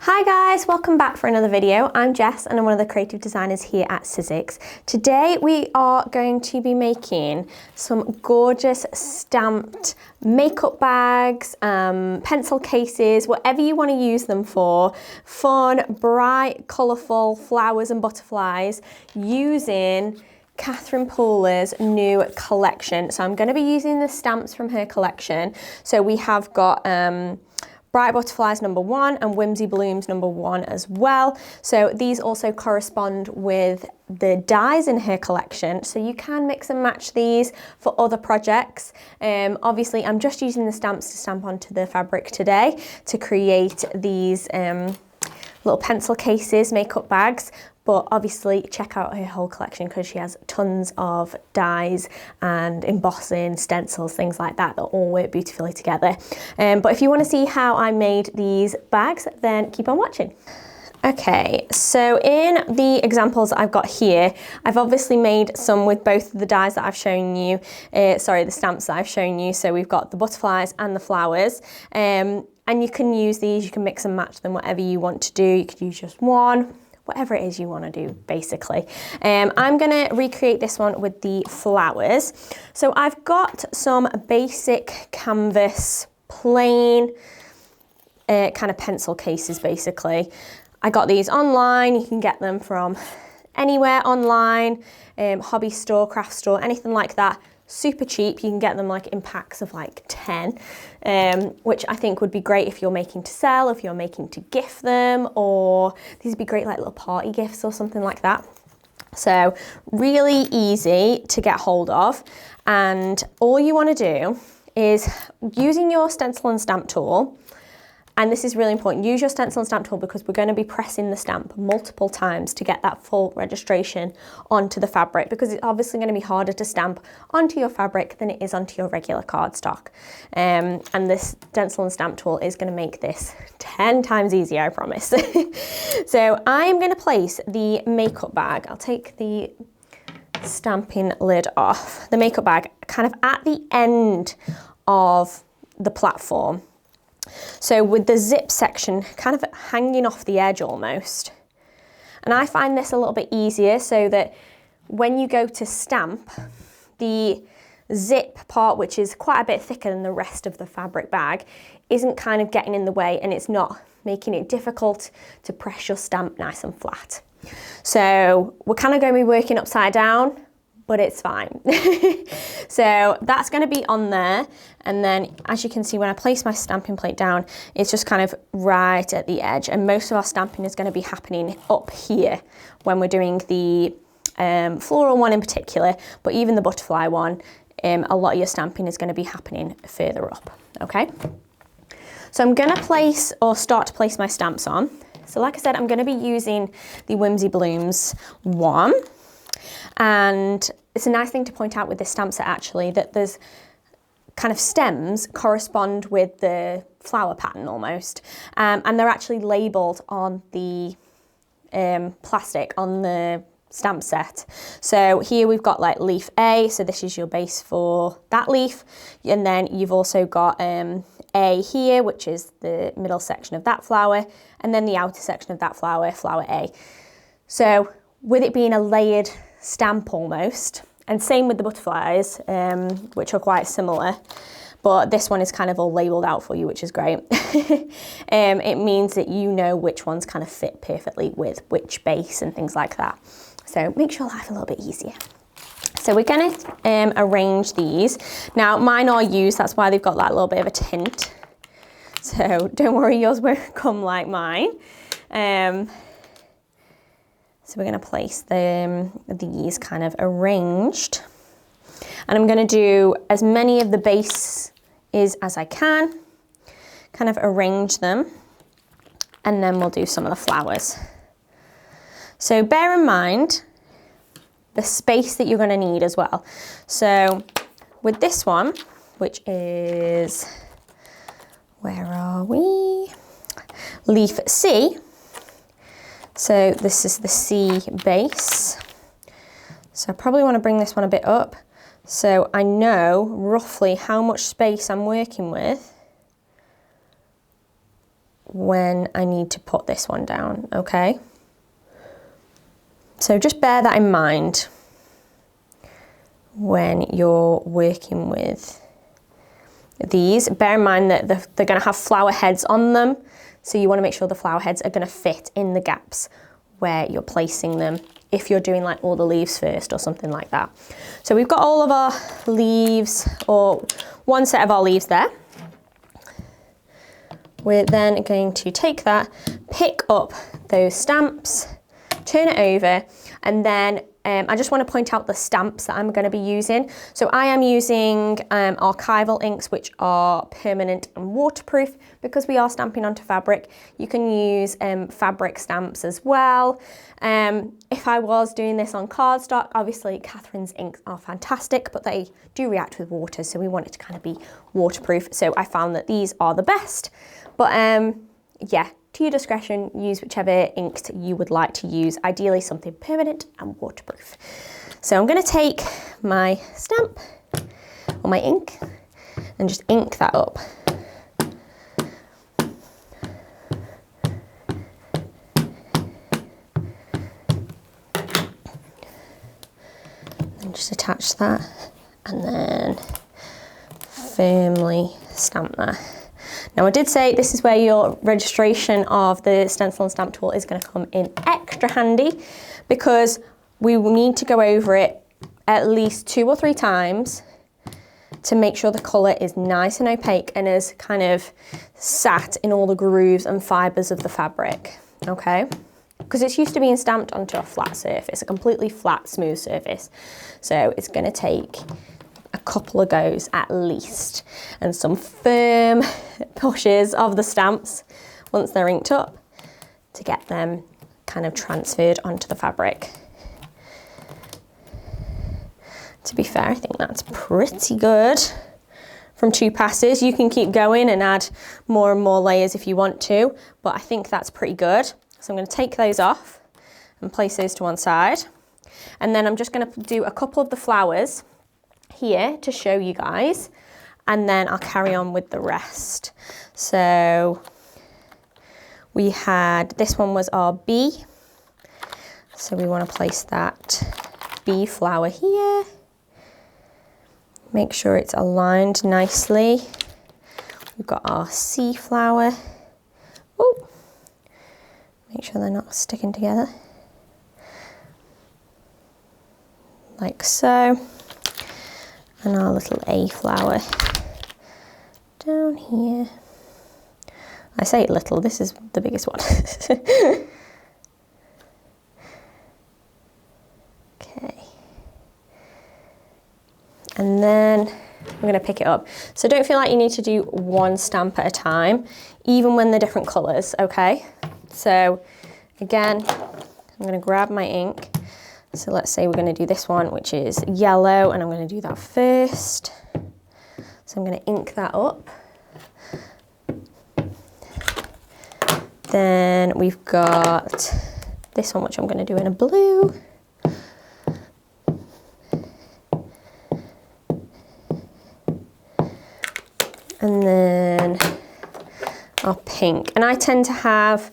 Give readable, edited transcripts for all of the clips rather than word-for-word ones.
Hi guys, welcome back for another video. I'm Jess and I'm one of the creative designers here at Sizzix. Today we are going to be making some gorgeous stamped makeup bags, pencil cases, whatever you want to use them for. Fun, bright, colourful flowers and butterflies using Catherine Pooler's new collection. So I'm going to be using the stamps from her collection. So we have got Bright Butterflies #1 and Whimsy Blooms #1 as well. So these also correspond with the dies in her collection. So you can mix and match these for other projects. Obviously I'm just using the stamps to stamp onto the fabric today to create these little pencil cases, makeup bags. But obviously check out her whole collection because she has tons of dies and embossing, stencils, things like that that all work beautifully together. But if you want to see how I made these bags, then keep on watching. Okay, so in the examples that I've got here, I've obviously made some with both of the dies that I've shown you, the stamps that I've shown you. So we've got the butterflies and the flowers. And you can use these, you can mix and match them, whatever you want to do. You could use just one, whatever it is you want to do, basically. I'm going to recreate this one with the flowers. So I've got some basic canvas, plain kind of pencil cases, basically. I got these online. You can get them from anywhere online, hobby store, craft store, anything like that. Super cheap. You can get them like in packs of like 10, which I think would be great if you're making to sell, if you're making to gift them, or these would be great like little party gifts or something like that. So really easy to get hold of. And all you want to do is using your stencil and stamp tool. And this is really important, use your stencil and stamp tool because we're going to be pressing the stamp multiple times to get that full registration onto the fabric, because it's obviously going to be harder to stamp onto your fabric than it is onto your regular cardstock. And this stencil and stamp tool is going to make this 10 times easier, I promise. So I'm going to place the makeup bag. I'll take the stamping lid off. The makeup bag kind of at the end of the platform. So with the zip section kind of hanging off the edge almost. And I find this a little bit easier so that when you go to stamp, the zip part, which is quite a bit thicker than the rest of the fabric bag, isn't kind of getting in the way and it's not making it difficult to press your stamp nice and flat. So we're kind of going to be working upside down, but it's fine. So that's going to be on there. And then as you can see, when I place my stamping plate down, it's just kind of right at the edge. And most of our stamping is going to be happening up here when we're doing the floral one in particular, but even the butterfly one, a lot of your stamping is going to be happening further up, okay? So I'm going to start to place my stamps on. So like I said, I'm going to be using the Whimsy Blooms one. And it's a nice thing to point out with this stamp set actually, that there's kind of stems correspond with the flower pattern almost. And they're actually labelled on the plastic on the stamp set. So here we've got like leaf A, so this is your base for that leaf. And then you've also got A here, which is the middle section of that flower. And then the outer section of that flower, flower A. So with it being a layered stamp almost, and same with the butterflies, which are quite similar, but this one is kind of all labelled out for you, which is great. It means that you know which ones kind of fit perfectly with which base and things like that. So makes your life a little bit easier. So we're going to arrange these. Now mine are used, that's why they've got that little bit of a tint. So don't worry, yours won't come like mine. So we're going to place these kind of arranged. And I'm going to do as many of the bases as I can, kind of arrange them, and then we'll do some of the flowers. So bear in mind the space that you're going to need as well. So with this one, which is, where are we? Leaf C. So this is the C base. So I probably want to bring this one a bit up so I know roughly how much space I'm working with when I need to put this one down, okay? So just bear that in mind when you're working with these. Bear in mind that they're going to have flower heads on them, so you want to make sure the flower heads are going to fit in the gaps where you're placing them, if you're doing like all the leaves first or something like that. So we've got all of our leaves, or one set of our leaves there. We're then going to take that, pick up those stamps, turn it over, and then I just want to point out the stamps that I'm going to be using. So I am using archival inks, which are permanent and waterproof, because we are stamping onto fabric. You can use fabric stamps as well. If I was doing this on cardstock, obviously Catherine's inks are fantastic, but they do react with water, so we want it to kind of be waterproof. So I found that these are the best. But yeah, to your discretion, use whichever inks you would like to use, ideally something permanent and waterproof. So I'm going to take my stamp or my ink and just ink that up. And just attach that and then firmly stamp that. Now I did say this is where your registration of the stencil and stamp tool is going to come in extra handy, because we will need to go over it at least 2 or 3 times to make sure the colour is nice and opaque and is kind of sat in all the grooves and fibres of the fabric, okay? Because it's used to being stamped onto a flat surface, a completely flat, smooth surface. So it's going to take a couple of goes at least, and some firm pushes of the stamps once they're inked up to get them kind of transferred onto the fabric. To be fair, I think that's pretty good from 2 passes. You can keep going and add more and more layers if you want to, but I think that's pretty good. So I'm going to take those off and place those to one side, and then I'm just going to do a couple of the flowers here to show you guys, and then I'll carry on with the rest. So we had, this one was our bee, so we want to place that bee flower here. Make sure it's aligned nicely. We've got our C flower. Oh, make sure they're not sticking together. Like so. And our little A flower down here. I say little, this is the biggest one. Okay. And then I'm going to pick it up. So don't feel like you need to do one stamp at a time, even when they're different colours, okay? So again, I'm going to grab my ink. So let's say we're going to do this one, which is yellow, and I'm going to do that first. So I'm going to ink that up. Then we've got this one, which I'm going to do in a blue. And then our pink. And I tend to have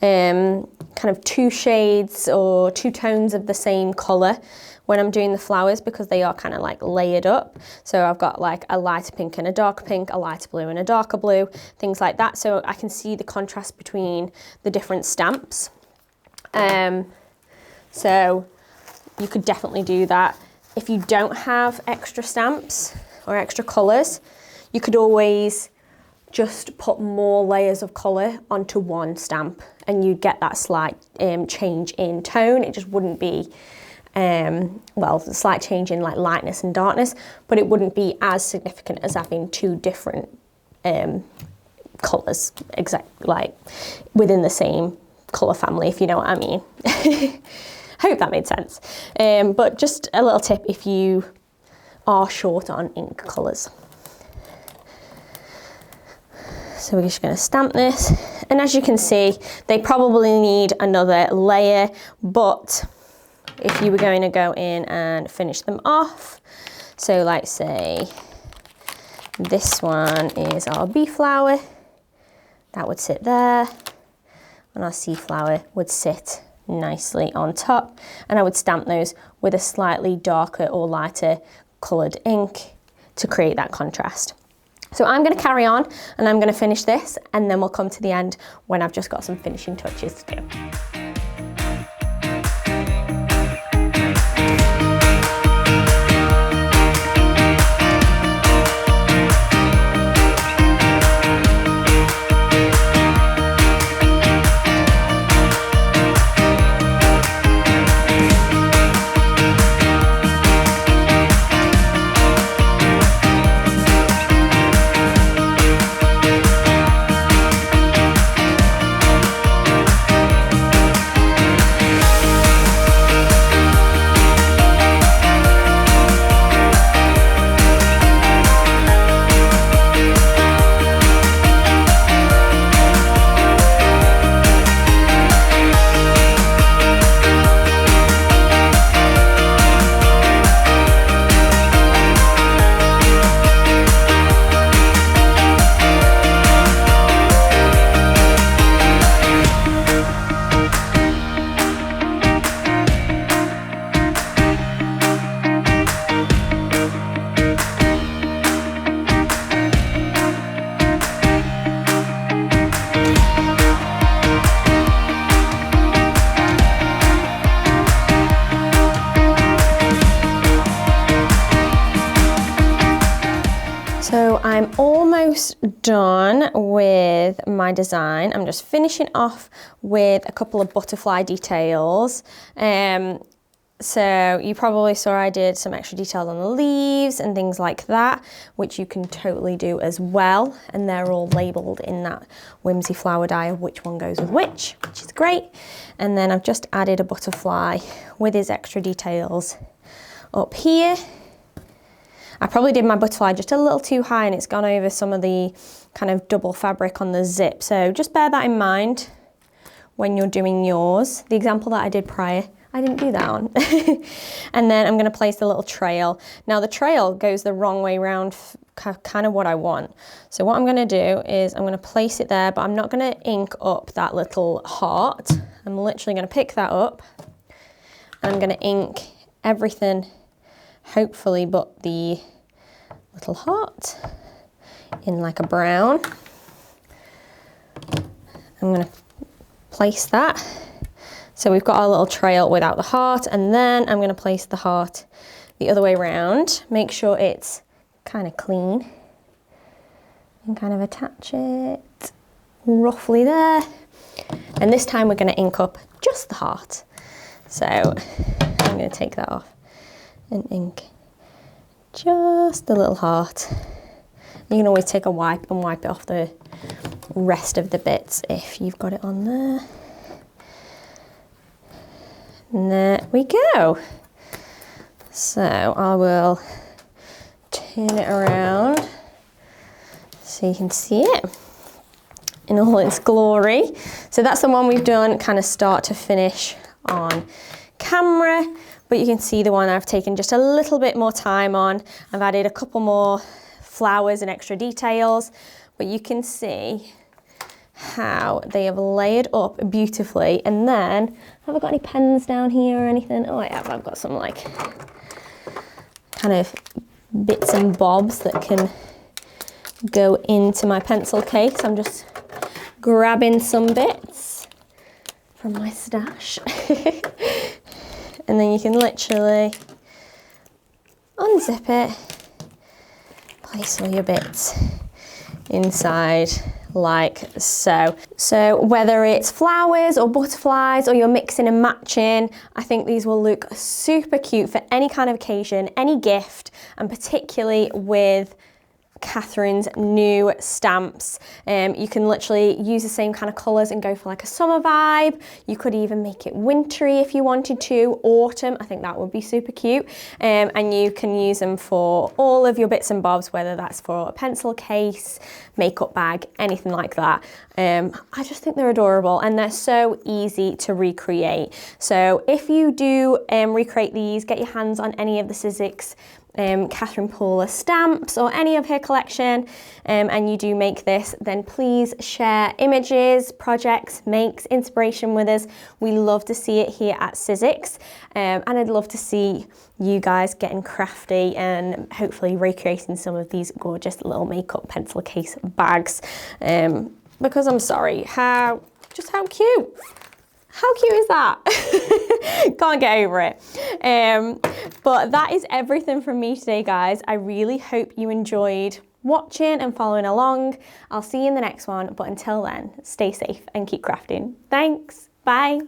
kind of 2 shades or 2 tones of the same colour when I'm doing the flowers, because they are kind of like layered up. So I've got like a lighter pink and a darker pink, a lighter blue and a darker blue, things like that. So I can see the contrast between the different stamps. So you could definitely do that. If you don't have extra stamps or extra colours, you could always just put more layers of colour onto one stamp, and you'd get that slight change in tone. It just wouldn't be, well, a slight change in like lightness and darkness, but it wouldn't be as significant as having 2 different colours, like within the same colour family, if you know what I mean. Hope that made sense. But just a little tip if you are short on ink colours. So we're just going to stamp this, and as you can see, they probably need another layer, but if you were going to go in and finish them off, so like say this one is our bee flower, That would sit there, and our sea flower would sit nicely on top. And I would stamp those with a slightly darker or lighter coloured ink to create that contrast. So I'm going to carry on and I'm going to finish this, and then we'll come to the end when I've just got some finishing touches to do. So I'm almost done with my design. I'm just finishing off with a couple of butterfly details. So you probably saw I did some extra details on the leaves and things like that, which you can totally do as well. And they're all labelled in that Whimsy flower die of which one goes with which is great. And then I've just added a butterfly with his extra details up here. I probably did my butterfly just a little too high and it's gone over some of the kind of double fabric on the zip. So just bear that in mind when you're doing yours. The example that I did prior, I didn't do that on. And then I'm going to place the little trail. Now the trail goes the wrong way round, kind of what I want. So what I'm going to do is I'm going to place it there, but I'm not going to ink up that little heart. I'm literally going to pick that up and I'm going to ink everything, hopefully, but the little heart in like a brown. I'm going to place that. So we've got our little trail without the heart, and then I'm going to place the heart the other way around. Make sure it's kind of clean and kind of attach it roughly there. And this time we're going to ink up just the heart. So I'm going to take that off and ink just the little heart. You can always take a wipe and wipe it off the rest of the bits if you've got it on there. And there we go. So I will turn it around so you can see it in all its glory. So that's the one we've done kind of start to finish on camera. But you can see the one I've taken just a little bit more time on. I've added a couple more flowers and extra details, but you can see how they have layered up beautifully. And then, have I got any pens down here or anything? Oh, I have. I've got some like kind of bits and bobs that can go into my pencil case. I'm just grabbing some bits from my stash. And then you can literally unzip it, place all your bits inside like so. So whether it's flowers or butterflies or you're mixing and matching, I think these will look super cute for any kind of occasion, any gift, and particularly with Catherine's new stamps. You can literally use the same kind of colours and go for like a summer vibe. You could even make it wintry if you wanted to, autumn. I think that would be super cute. And you can use them for all of your bits and bobs, whether that's for a pencil case, makeup bag, anything like that. I just think they're adorable and they're so easy to recreate. So if you do recreate these, get your hands on any of the Sizzix Catherine Paula stamps or any of her collection, and you do make this, then please share images, projects, makes, inspiration with us. We love to see it here at Sizzix, and I'd love to see you guys getting crafty and hopefully recreating some of these gorgeous little makeup pencil case bags, because I'm sorry, how cute. How cute is that? Can't get over it. But that is everything from me today, guys. I really hope you enjoyed watching and following along. I'll see you in the next one, but until then, stay safe and keep crafting. Thanks, bye.